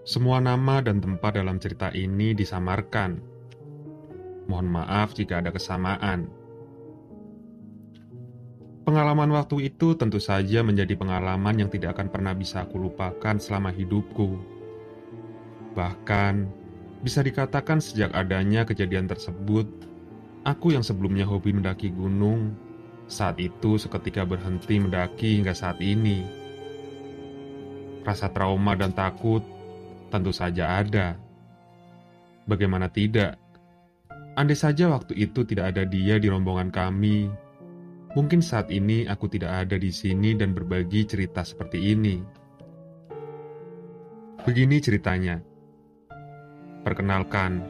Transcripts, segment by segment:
Semua nama dan tempat dalam cerita ini disamarkan. Mohon maaf jika ada kesamaan. Pengalaman waktu itu tentu saja menjadi pengalaman yang tidak akan pernah bisa aku lupakan selama hidupku. Bahkan, bisa dikatakan sejak adanya kejadian tersebut, aku yang sebelumnya hobi mendaki gunung, saat itu seketika berhenti mendaki hingga saat ini. Rasa trauma dan takut tentu saja ada. Bagaimana tidak? Andai saja waktu itu tidak ada dia di rombongan kami, mungkin saat ini aku tidak ada di sini dan berbagi cerita seperti ini. Begini ceritanya. Perkenalkan,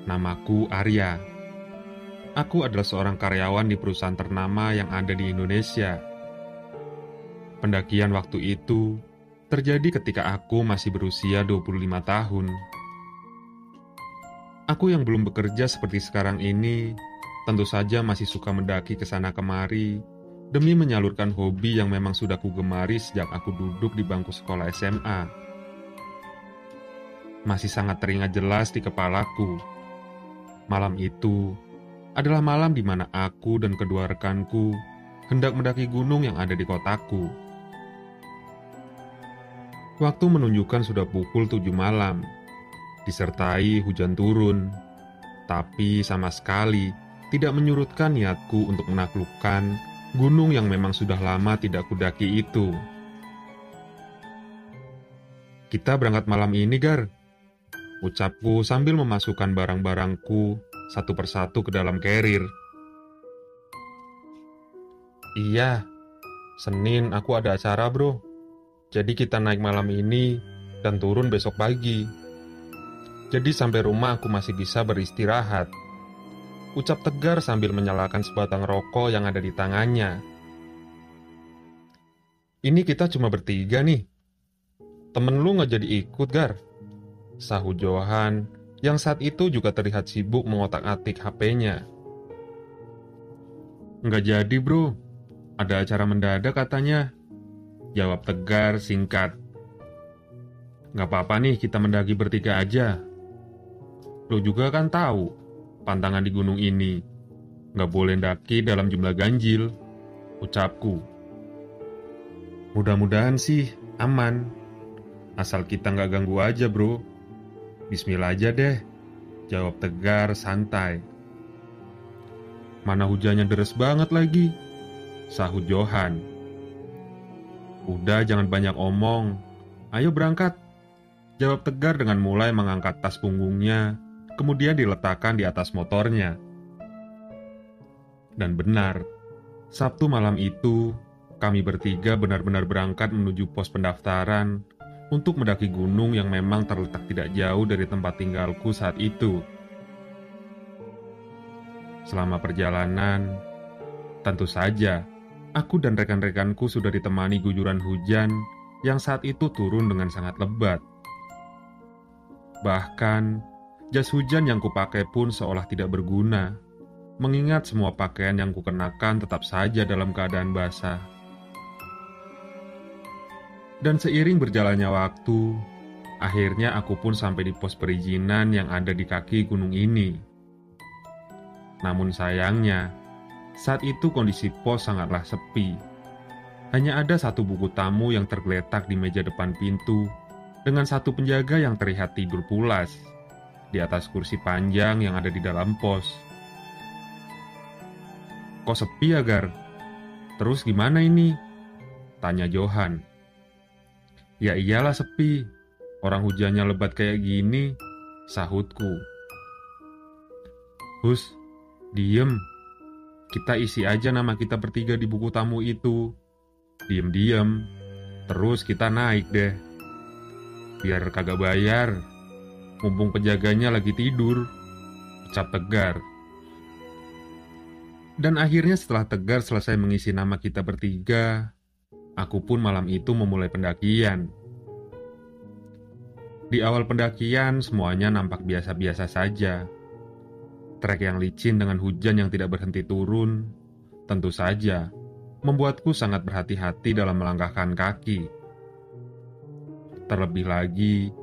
namaku Arya. Aku adalah seorang karyawan di perusahaan ternama yang ada di Indonesia. Pendakian waktu itu terjadi ketika aku masih berusia 25 tahun. Aku yang belum bekerja seperti sekarang ini, tentu saja masih suka mendaki ke sana kemari demi menyalurkan hobi yang memang sudah kugemari sejak aku duduk di bangku sekolah SMA. Masih sangat teringat jelas di kepalaku. Malam itu adalah malam di mana aku dan kedua rekanku hendak mendaki gunung yang ada di kotaku. Waktu menunjukkan sudah pukul 7 malam, disertai hujan turun, tapi sama sekali tidak menyurutkan niatku untuk menaklukkan gunung yang memang sudah lama tidak kudaki itu. "Kita berangkat malam ini, Gar," ucapku sambil memasukkan barang-barangku satu persatu ke dalam carrier. "Iya, Senin aku ada acara, bro. Jadi kita naik malam ini dan turun besok pagi. Jadi sampai rumah aku masih bisa beristirahat," ucap tegar sambil menyalakan sebatang rokok yang ada di tangannya. "Ini kita cuma bertiga nih. Temen lu nggak jadi ikut, Gar?" sahut Johan yang saat itu juga terlihat sibuk mengotak-atik HP-nya. "Nggak jadi, bro. Ada acara mendadak katanya," jawab tegar singkat. "Nggak apa-apa nih kita mendaki bertiga aja. Lo juga kan tahu pantangan di gunung ini. Nggak boleh daki dalam jumlah ganjil," ucapku. "Mudah-mudahan sih aman. Asal kita nggak ganggu aja, bro. Bismillah aja deh," jawab tegar santai. "Mana hujannya deres banget lagi," sahut Johan. "Udah jangan banyak omong. Ayo berangkat," jawab tegar dengan mulai mengangkat tas punggungnya, kemudian diletakkan di atas motornya. Dan benar, Sabtu malam itu, kami bertiga benar-benar berangkat menuju pos pendaftaran untuk mendaki gunung yang memang terletak tidak jauh dari tempat tinggalku saat itu. Selama perjalanan, tentu saja, aku dan rekan-rekanku sudah ditemani gujuran hujan yang saat itu turun dengan sangat lebat. Bahkan, jas hujan yang kupakai pun seolah tidak berguna, mengingat semua pakaian yang kukenakan tetap saja dalam keadaan basah. Dan seiring berjalannya waktu, akhirnya aku pun sampai di pos perizinan yang ada di kaki gunung ini. Namun sayangnya, saat itu kondisi pos sangatlah sepi. Hanya ada satu buku tamu yang tergeletak di meja depan pintu, dengan satu penjaga yang terlihat tidur pulas di atas kursi panjang yang ada di dalam pos. "Kok sepi ya, Gar? Terus gimana ini?" tanya Johan. "Ya iyalah sepi. Orang hujannya lebat kayak gini," sahutku. "Hus, diem. Kita isi aja nama kita bertiga di buku tamu itu. Diem-diem. Terus kita naik deh. Biar kagak bayar. Mumpung penjaganya lagi tidur," ucap tegar. Dan akhirnya setelah tegar selesai mengisi nama kita bertiga, aku pun malam itu memulai pendakian. Di awal pendakian, semuanya nampak biasa-biasa saja. Trek yang licin dengan hujan yang tidak berhenti turun, tentu saja, membuatku sangat berhati-hati dalam melangkahkan kaki. Terlebih lagi,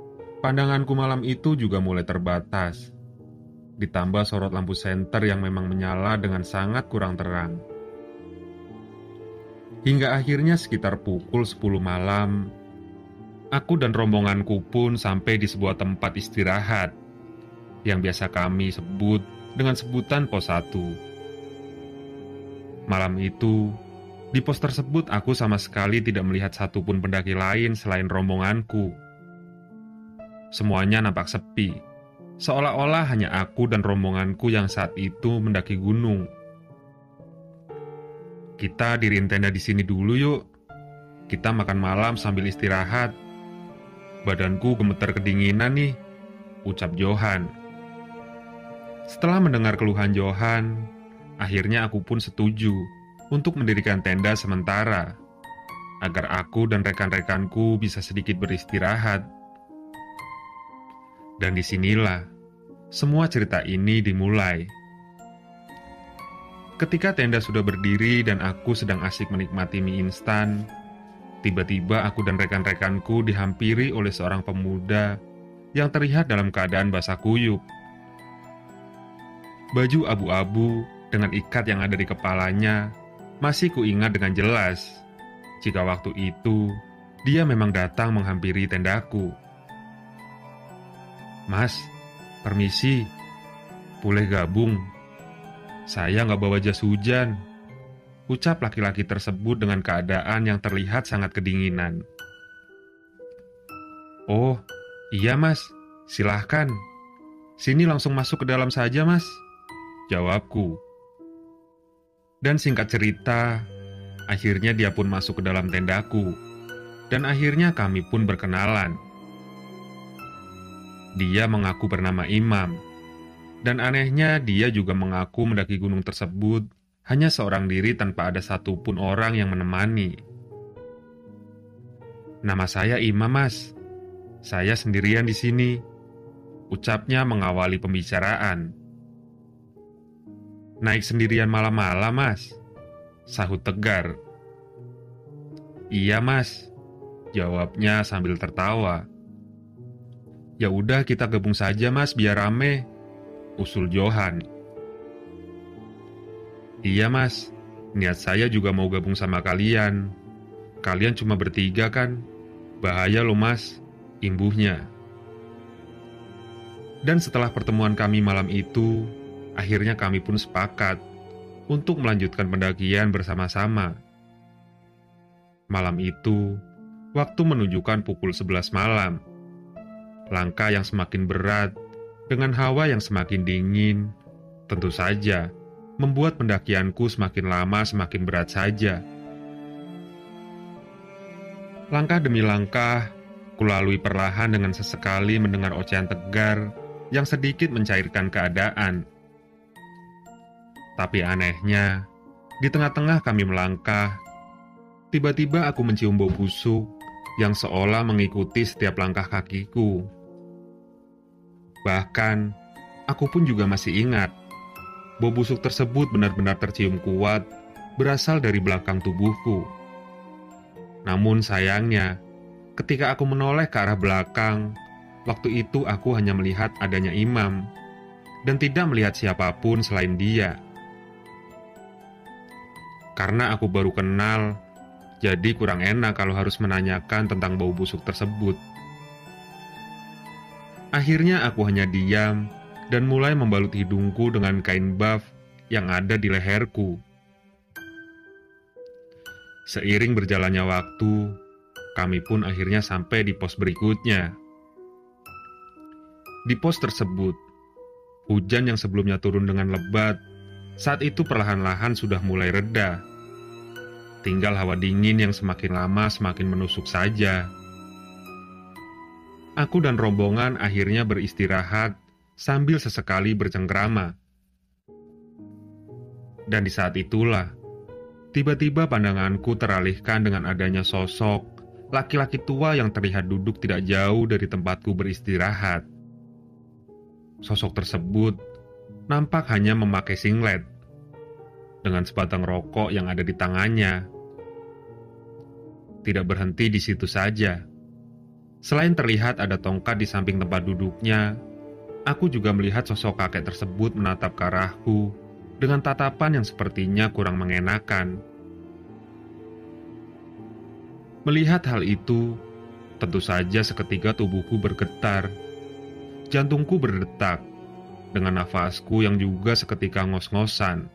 Pandanganku malam itu juga mulai terbatas, ditambah sorot lampu senter yang memang menyala dengan sangat kurang terang. Hingga akhirnya sekitar pukul 10 malam, aku dan rombonganku pun sampai di sebuah tempat istirahat yang biasa kami sebut dengan sebutan pos 1. Malam itu, di pos tersebut aku sama sekali tidak melihat satupun pendaki lain selain rombonganku. Semuanya nampak sepi, seolah-olah hanya aku dan rombonganku yang saat itu mendaki gunung. "Kita diriin tenda di sini dulu yuk. Kita makan malam sambil istirahat. Badanku gemeter kedinginan nih," ucap Johan. Setelah mendengar keluhan Johan, akhirnya aku pun setuju untuk mendirikan tenda sementara, agar aku dan rekan-rekanku bisa sedikit beristirahat. Dan disinilah semua cerita ini dimulai. Ketika tenda sudah berdiri dan aku sedang asik menikmati mie instan, tiba-tiba aku dan rekan-rekanku dihampiri oleh seorang pemuda yang terlihat dalam keadaan basah kuyup. Baju abu-abu dengan ikat yang ada di kepalanya masih kuingat dengan jelas, jika waktu itu dia memang datang menghampiri tendaku. "Mas, permisi, boleh gabung? Saya nggak bawa jas hujan," ucap laki-laki tersebut dengan keadaan yang terlihat sangat kedinginan. "Oh, iya mas, silahkan. Sini langsung masuk ke dalam saja mas," jawabku. Dan singkat cerita, akhirnya dia pun masuk ke dalam tendaku, dan akhirnya kami pun berkenalan. Dia mengaku bernama Imam, dan anehnya dia juga mengaku mendaki gunung tersebut hanya seorang diri tanpa ada satupun orang yang menemani. "Nama saya Imam, mas. Saya sendirian di sini," ucapnya mengawali pembicaraan. "Naik sendirian malam-malam, mas?" sahut tegar. "Iya, mas," jawabnya sambil tertawa. "Ya udah kita gabung saja, mas, biar rame," usul Johan. "Iya, mas. Niat saya juga mau gabung sama kalian. Kalian cuma bertiga kan? Bahaya loh, mas," imbuhnya. Dan setelah pertemuan kami malam itu, akhirnya kami pun sepakat untuk melanjutkan pendakian bersama-sama. Malam itu, waktu menunjukkan pukul 11 malam. Langkah yang semakin berat, dengan hawa yang semakin dingin, tentu saja membuat pendakianku semakin lama semakin berat saja. Langkah demi langkah, kulalui perlahan dengan sesekali mendengar ocehan tegar yang sedikit mencairkan keadaan. Tapi anehnya, di tengah-tengah kami melangkah, tiba-tiba aku mencium bau busuk yang seolah mengikuti setiap langkah kakiku. Bahkan, aku pun juga masih ingat, bau busuk tersebut benar-benar tercium kuat, berasal dari belakang tubuhku. Namun sayangnya, ketika aku menoleh ke arah belakang, waktu itu aku hanya melihat adanya Imam, dan tidak melihat siapapun selain dia. Karena aku baru kenal, jadi kurang enak kalau harus menanyakan tentang bau busuk tersebut. Akhirnya aku hanya diam dan mulai membalut hidungku dengan kain baf yang ada di leherku. Seiring berjalannya waktu, kami pun akhirnya sampai di pos berikutnya. Di pos tersebut, hujan yang sebelumnya turun dengan lebat, saat itu perlahan-lahan sudah mulai reda. Tinggal hawa dingin yang semakin lama semakin menusuk saja. Aku dan rombongan akhirnya beristirahat sambil sesekali bercengkrama. Dan di saat itulah, tiba-tiba pandanganku teralihkan dengan adanya sosok laki-laki tua yang terlihat duduk tidak jauh dari tempatku beristirahat. Sosok tersebut nampak hanya memakai singlet, dengan sebatang rokok yang ada di tangannya. Tidak berhenti di situ saja. Selain terlihat ada tongkat di samping tempat duduknya, aku juga melihat sosok kakek tersebut menatap ke arahku dengan tatapan yang sepertinya kurang mengenakan. Melihat hal itu, tentu saja seketika tubuhku bergetar, jantungku berdetak, dengan nafasku yang juga seketika ngos-ngosan.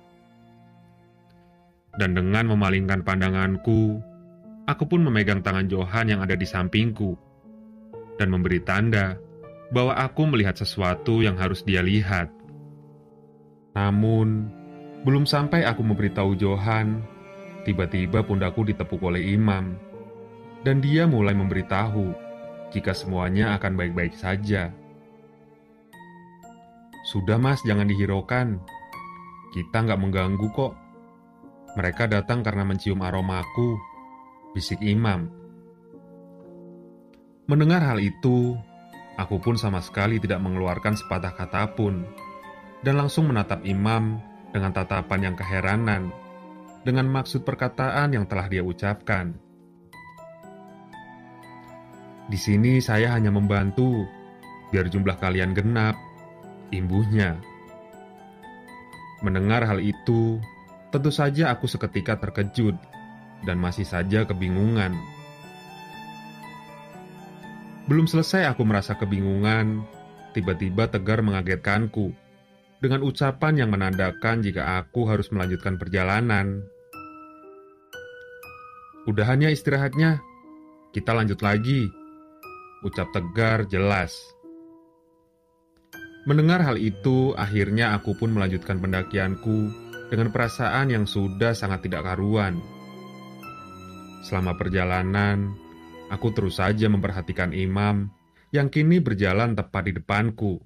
Dan dengan memalingkan pandanganku, aku pun memegang tangan Johan yang ada di sampingku, dan memberi tanda bahwa aku melihat sesuatu yang harus dia lihat. Namun, belum sampai aku memberitahu Johan, tiba-tiba pundakku ditepuk oleh Imam, dan dia mulai memberitahu jika semuanya akan baik-baik saja. "Sudah mas, jangan dihiraukan. Kita nggak mengganggu kok. Mereka datang karena mencium aromaku," bisik Imam. Mendengar hal itu, aku pun sama sekali tidak mengeluarkan sepatah kata pun, dan langsung menatap Imam dengan tatapan yang keheranan, dengan maksud perkataan yang telah dia ucapkan. "Di sini saya hanya membantu, biar jumlah kalian genap," imbuhnya. Mendengar hal itu, tentu saja aku seketika terkejut dan masih saja kebingungan. Belum selesai aku merasa kebingungan, tiba-tiba Tegar mengagetkanku dengan ucapan yang menandakan jika aku harus melanjutkan perjalanan. "Udahannya istirahatnya, kita lanjut lagi," ucap Tegar jelas. Mendengar hal itu, akhirnya aku pun melanjutkan pendakianku dengan perasaan yang sudah sangat tidak karuan. Selama perjalanan, aku terus saja memperhatikan Imam yang kini berjalan tepat di depanku.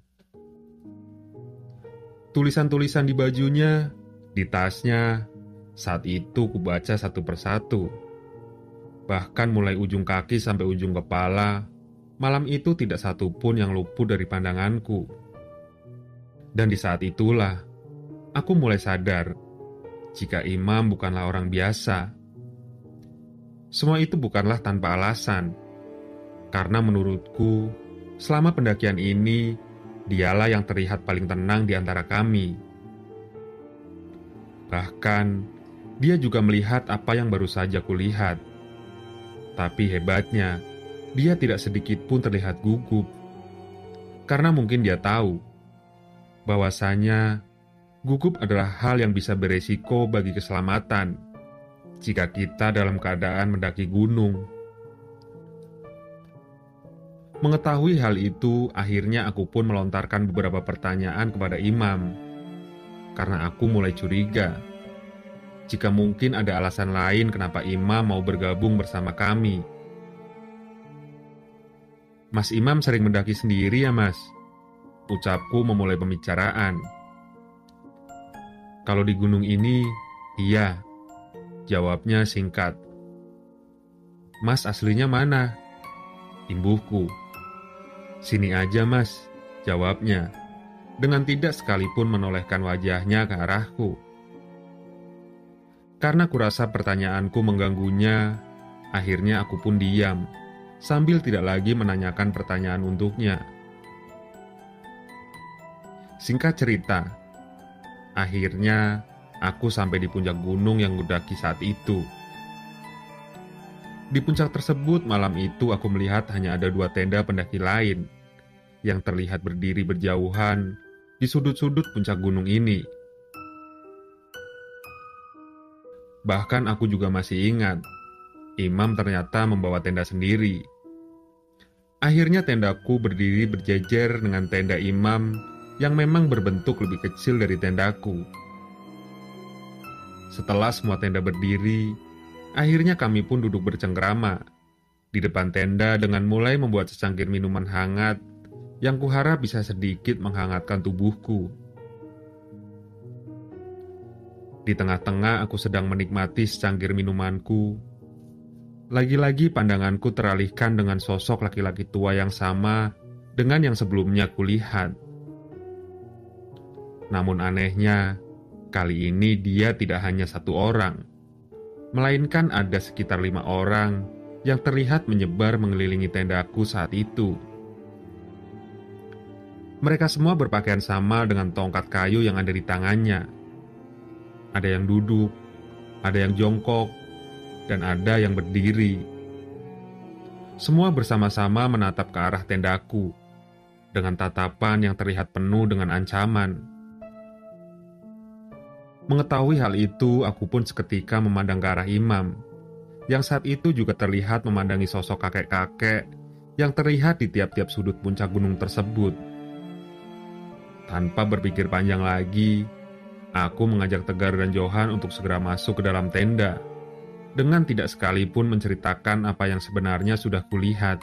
Tulisan-tulisan di bajunya, di tasnya, saat itu kubaca satu persatu. Bahkan mulai ujung kaki sampai ujung kepala, malam itu tidak satu pun yang luput dari pandanganku. Dan di saat itulah, aku mulai sadar jika Imam bukanlah orang biasa. Semua itu bukanlah tanpa alasan, karena menurutku, selama pendakian ini, dialah yang terlihat paling tenang di antara kami. Bahkan, dia juga melihat apa yang baru saja kulihat. Tapi hebatnya, dia tidak sedikit pun terlihat gugup, karena mungkin dia tahu bahwasanya gugup adalah hal yang bisa beresiko bagi keselamatan jika kita dalam keadaan mendaki gunung. Mengetahui hal itu, akhirnya aku pun melontarkan beberapa pertanyaan kepada Imam, karena aku mulai curiga jika mungkin ada alasan lain kenapa Imam mau bergabung bersama kami. "Mas Imam sering mendaki sendiri ya mas?" ucapku memulai pembicaraan. "Kalau di gunung ini, iya," jawabnya singkat. "Mas aslinya mana?" imbuhku. "Sini aja mas," jawabnya, dengan tidak sekalipun menolehkan wajahnya ke arahku. Karena kurasa pertanyaanku mengganggunya, akhirnya aku pun diam, sambil tidak lagi menanyakan pertanyaan untuknya. Singkat cerita, akhirnya aku sampai di puncak gunung yang kudaki saat itu. Di puncak tersebut malam itu aku melihat hanya ada 2 tenda pendaki lain yang terlihat berdiri berjauhan di sudut-sudut puncak gunung ini. Bahkan aku juga masih ingat, Imam ternyata membawa tenda sendiri. Akhirnya tendaku berdiri berjejer dengan tenda Imam yang memang berbentuk lebih kecil dari tendaku. Setelah semua tenda berdiri, akhirnya kami pun duduk bercengkrama di depan tenda dengan mulai membuat secangkir minuman hangat yang kuharap bisa sedikit menghangatkan tubuhku. Di tengah-tengah aku sedang menikmati secangkir minumanku, lagi-lagi pandanganku teralihkan dengan sosok laki-laki tua yang sama dengan yang sebelumnya kulihat. Namun anehnya, kali ini dia tidak hanya 1 orang, melainkan ada sekitar 5 orang yang terlihat menyebar mengelilingi tendaku saat itu. Mereka semua berpakaian sama dengan tongkat kayu yang ada di tangannya. Ada yang duduk, ada yang jongkok, dan ada yang berdiri. Semua bersama-sama menatap ke arah tendaku dengan tatapan yang terlihat penuh dengan ancaman. Mengetahui hal itu, aku pun seketika memandang ke arah imam, yang saat itu juga terlihat memandangi sosok kakek-kakek yang terlihat di tiap-tiap sudut puncak gunung tersebut. Tanpa berpikir panjang lagi, aku mengajak Tegar dan Johan untuk segera masuk ke dalam tenda, dengan tidak sekalipun menceritakan apa yang sebenarnya sudah kulihat.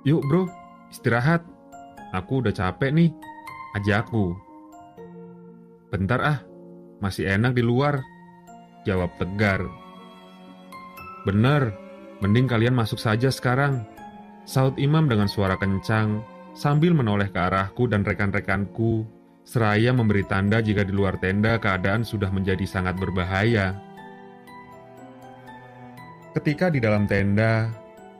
"Yuk bro, istirahat. Aku udah capek nih," ajakku. "Bentar ah, masih enak di luar," jawab Tegar. "Bener, mending kalian masuk saja sekarang," sahut imam dengan suara kencang sambil menoleh ke arahku dan rekan-rekanku, seraya memberi tanda jika di luar tenda keadaan sudah menjadi sangat berbahaya. Ketika di dalam tenda,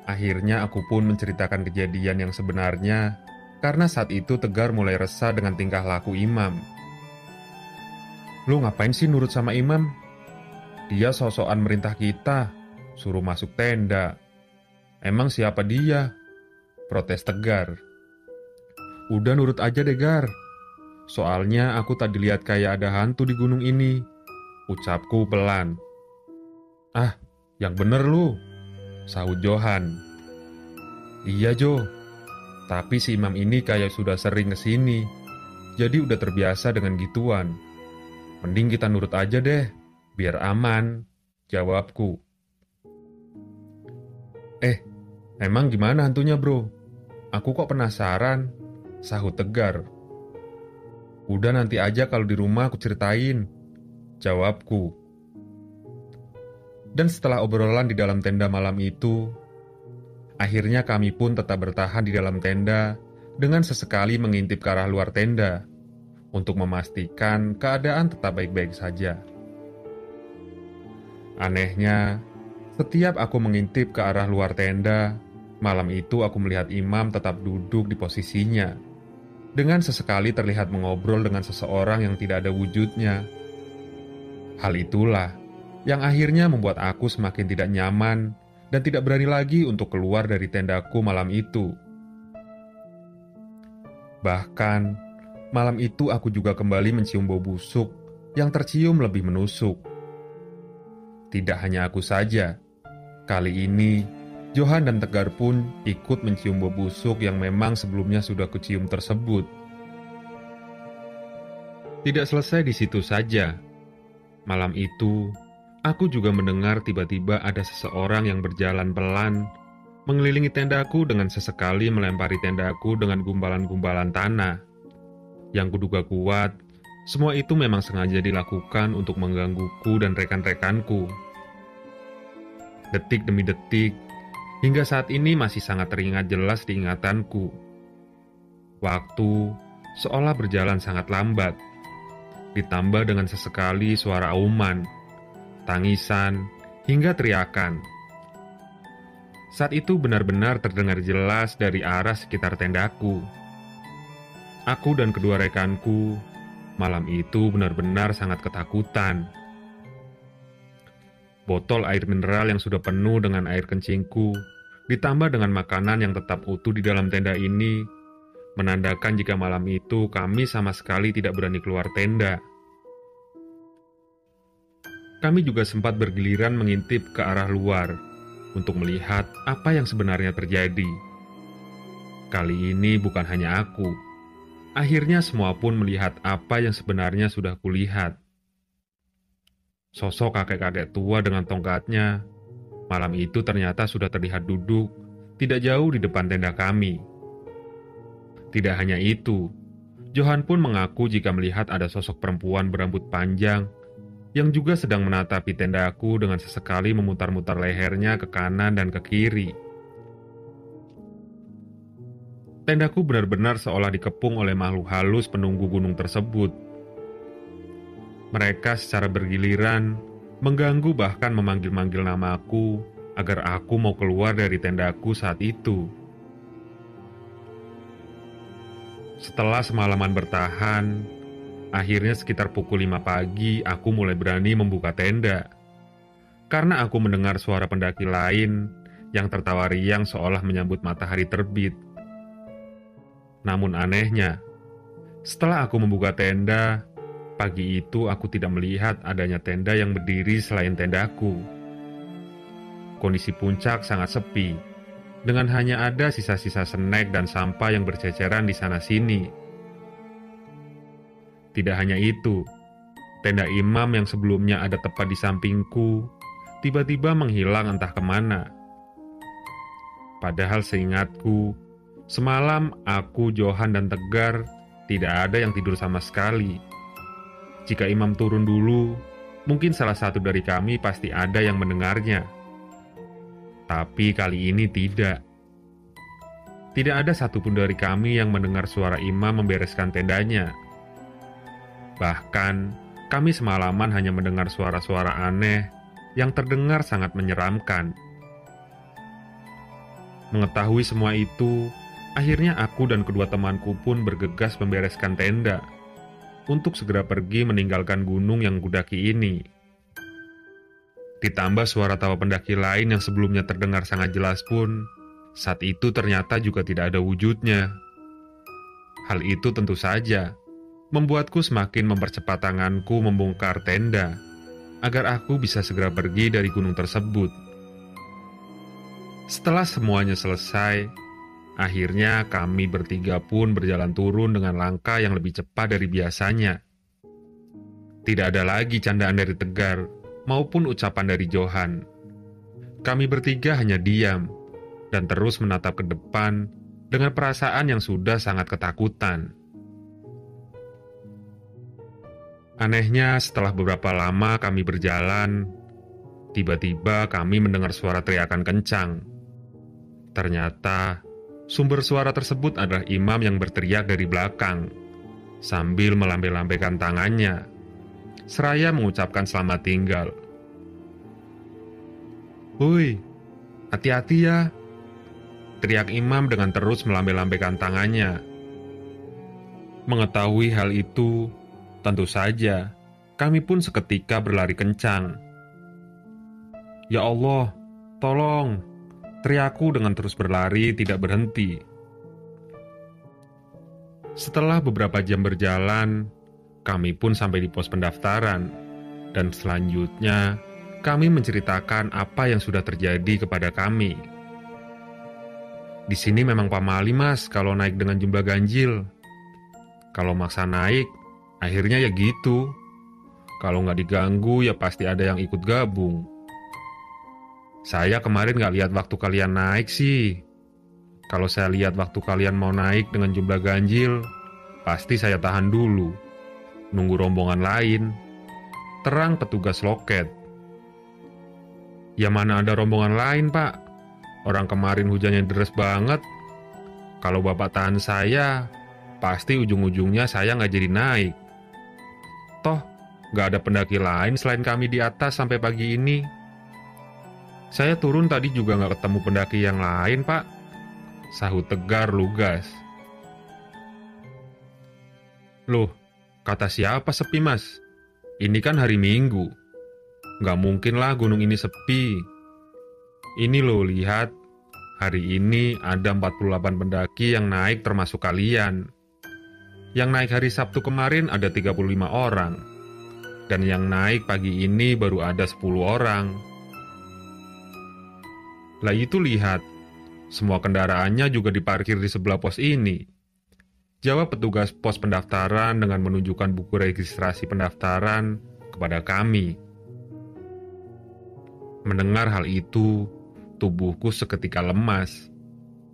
akhirnya aku pun menceritakan kejadian yang sebenarnya, karena saat itu Tegar mulai resah dengan tingkah laku imam. "Lu ngapain sih nurut sama imam? Dia sok-sokan merintah kita, suruh masuk tenda. Emang siapa dia?" protes Tegar. "Udah nurut aja deh Gar. Soalnya aku tadi lihat kayak ada hantu di gunung ini," ucapku pelan. "Ah, yang bener lu," sahut Johan. "Iya Jo, tapi si imam ini kayak sudah sering kesini, jadi udah terbiasa dengan gituan. Mending kita nurut aja deh, biar aman," jawabku. Emang gimana hantunya bro? Aku kok penasaran," sahut Tegar. "Udah nanti aja kalau di rumah aku ceritain," jawabku. Dan setelah obrolan di dalam tenda malam itu, akhirnya kami pun tetap bertahan di dalam tenda dengan sesekali mengintip ke arah luar tenda untuk memastikan keadaan tetap baik-baik saja. Anehnya, setiap aku mengintip ke arah luar tenda, malam itu aku melihat imam tetap duduk di posisinya, dengan sesekali terlihat mengobrol dengan seseorang yang tidak ada wujudnya. Hal itulah yang akhirnya membuat aku semakin tidak nyaman dan tidak berani lagi untuk keluar dari tendaku malam itu. Bahkan, malam itu aku juga kembali mencium bau busuk yang tercium lebih menusuk. Tidak hanya aku saja, kali ini Johan dan Tegar pun ikut mencium bau busuk yang memang sebelumnya sudah kucium tersebut. Tidak selesai di situ saja. Malam itu, aku juga mendengar tiba-tiba ada seseorang yang berjalan pelan mengelilingi tendaku dengan sesekali melempari tendaku dengan gumbalan-gumbalan tanah. Yang kuduga kuat, semua itu memang sengaja dilakukan untuk menggangguku dan rekan-rekanku. Detik demi detik, hingga saat ini masih sangat teringat jelas di ingatanku. Waktu seolah berjalan sangat lambat, ditambah dengan sesekali suara auman, tangisan, hingga teriakan. Saat itu benar-benar terdengar jelas dari arah sekitar tendaku. Aku dan kedua rekanku malam itu benar-benar sangat ketakutan. Botol air mineral yang sudah penuh dengan air kencingku, ditambah dengan makanan yang tetap utuh di dalam tenda ini, menandakan jika malam itu kami sama sekali tidak berani keluar tenda. Kami juga sempat bergiliran mengintip ke arah luar untuk melihat apa yang sebenarnya terjadi. Kali ini bukan hanya aku. Akhirnya semua pun melihat apa yang sebenarnya sudah kulihat. Sosok kakek-kakek tua dengan tongkatnya, malam itu ternyata sudah terlihat duduk tidak jauh di depan tenda kami. Tidak hanya itu, Johan pun mengaku jika melihat ada sosok perempuan berambut panjang yang juga sedang menatapi tendaku dengan sesekali memutar-mutar lehernya ke kanan dan ke kiri. Tendaku benar-benar seolah dikepung oleh makhluk halus penunggu gunung tersebut. Mereka secara bergiliran mengganggu bahkan memanggil-manggil namaku agar aku mau keluar dari tendaku saat itu. Setelah semalaman bertahan, akhirnya sekitar pukul 5 pagi aku mulai berani membuka tenda. Karena aku mendengar suara pendaki lain yang tertawa riang seolah menyambut matahari terbit. Namun anehnya, setelah aku membuka tenda, pagi itu aku tidak melihat adanya tenda yang berdiri selain tendaku. Kondisi puncak sangat sepi, dengan hanya ada sisa-sisa snack dan sampah yang berceceran di sana-sini. Tidak hanya itu, tenda imam yang sebelumnya ada tepat di sampingku, tiba-tiba menghilang entah kemana. Padahal seingatku, semalam aku, Johan, dan Tegar tidak ada yang tidur sama sekali. Jika imam turun dulu, mungkin salah satu dari kami pasti ada yang mendengarnya. Tapi kali ini tidak. Tidak ada satupun dari kami yang mendengar suara imam membereskan tendanya. Bahkan, kami semalaman hanya mendengar suara-suara aneh yang terdengar sangat menyeramkan. Mengetahui semua itu, akhirnya aku dan kedua temanku pun bergegas membereskan tenda untuk segera pergi meninggalkan gunung yang kudaki ini. Ditambah suara tawa pendaki lain yang sebelumnya terdengar sangat jelas pun, saat itu ternyata juga tidak ada wujudnya. Hal itu tentu saja membuatku semakin mempercepat tanganku membongkar tenda, agar aku bisa segera pergi dari gunung tersebut. Setelah semuanya selesai, akhirnya kami bertiga pun berjalan turun dengan langkah yang lebih cepat dari biasanya. Tidak ada lagi candaan dari Tegar maupun ucapan dari Johan. Kami bertiga hanya diam dan terus menatap ke depan dengan perasaan yang sudah sangat ketakutan. Anehnya, setelah beberapa lama kami berjalan, tiba-tiba kami mendengar suara teriakan kencang. Ternyata, sumber suara tersebut adalah imam yang berteriak dari belakang, sambil melambai-lambaikan tangannya, seraya mengucapkan selamat tinggal. "Woi, hati-hati ya," teriak imam dengan terus melambai-lambaikan tangannya. Mengetahui hal itu, tentu saja, kami pun seketika berlari kencang. "Ya Allah, tolong!" teriakku dengan terus berlari tidak berhenti. Setelah beberapa jam berjalan, kami pun sampai di pos pendaftaran, dan selanjutnya kami menceritakan apa yang sudah terjadi kepada kami. "Di sini memang pamali, Mas, kalau naik dengan jumlah ganjil. Kalau maksa naik, akhirnya ya gitu. Kalau nggak diganggu, ya pasti ada yang ikut gabung. Saya kemarin nggak lihat waktu kalian naik sih. Kalau saya lihat waktu kalian mau naik dengan jumlah ganjil, pasti saya tahan dulu, nunggu rombongan lain," terang petugas loket. "Ya mana ada rombongan lain, Pak. Orang kemarin hujannya deras banget. Kalau Bapak tahan saya, pasti ujung-ujungnya saya nggak jadi naik. Toh, nggak ada pendaki lain selain kami di atas sampai pagi ini. Saya turun tadi juga nggak ketemu pendaki yang lain, Pak," sahut Tegar lugas. "Loh, kata siapa sepi, Mas? Ini kan hari Minggu. Nggak mungkinlah gunung ini sepi. Ini loh, lihat. Hari ini ada 48 pendaki yang naik termasuk kalian. Yang naik hari Sabtu kemarin ada 35 orang. Dan yang naik pagi ini baru ada 10 orang. Lah itu lihat, semua kendaraannya juga diparkir di sebelah pos ini," jawab petugas pos pendaftaran dengan menunjukkan buku registrasi pendaftaran kepada kami. Mendengar hal itu, tubuhku seketika lemas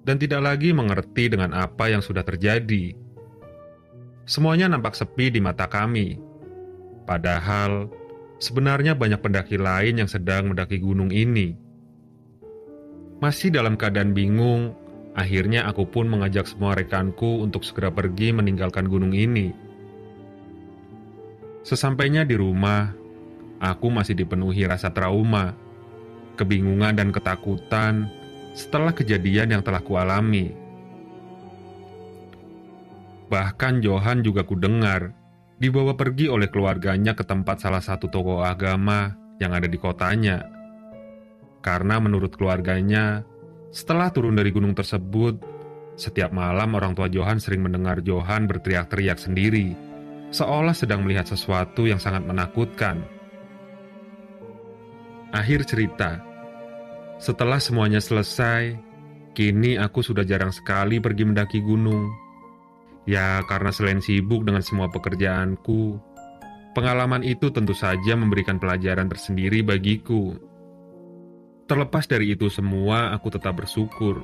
dan tidak lagi mengerti dengan apa yang sudah terjadi. Semuanya nampak sepi di mata kami. Padahal, sebenarnya banyak pendaki lain yang sedang mendaki gunung ini. Masih dalam keadaan bingung, akhirnya aku pun mengajak semua rekanku untuk segera pergi meninggalkan gunung ini. Sesampainya di rumah, aku masih dipenuhi rasa trauma, kebingungan dan ketakutan setelah kejadian yang telah kualami. Bahkan Johan juga kudengar dibawa pergi oleh keluarganya ke tempat salah satu tokoh agama yang ada di kotanya. Karena menurut keluarganya, setelah turun dari gunung tersebut, setiap malam orang tua Johan sering mendengar Johan berteriak-teriak sendiri, seolah sedang melihat sesuatu yang sangat menakutkan. Akhir cerita, setelah semuanya selesai, kini aku sudah jarang sekali pergi mendaki gunung. Ya, karena selain sibuk dengan semua pekerjaanku, pengalaman itu tentu saja memberikan pelajaran tersendiri bagiku. Terlepas dari itu semua, aku tetap bersyukur,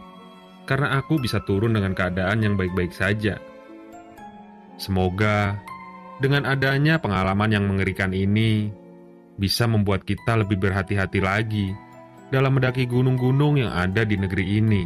karena aku bisa turun dengan keadaan yang baik-baik saja. Semoga, dengan adanya pengalaman yang mengerikan ini, bisa membuat kita lebih berhati-hati lagi dalam mendaki gunung-gunung yang ada di negeri ini.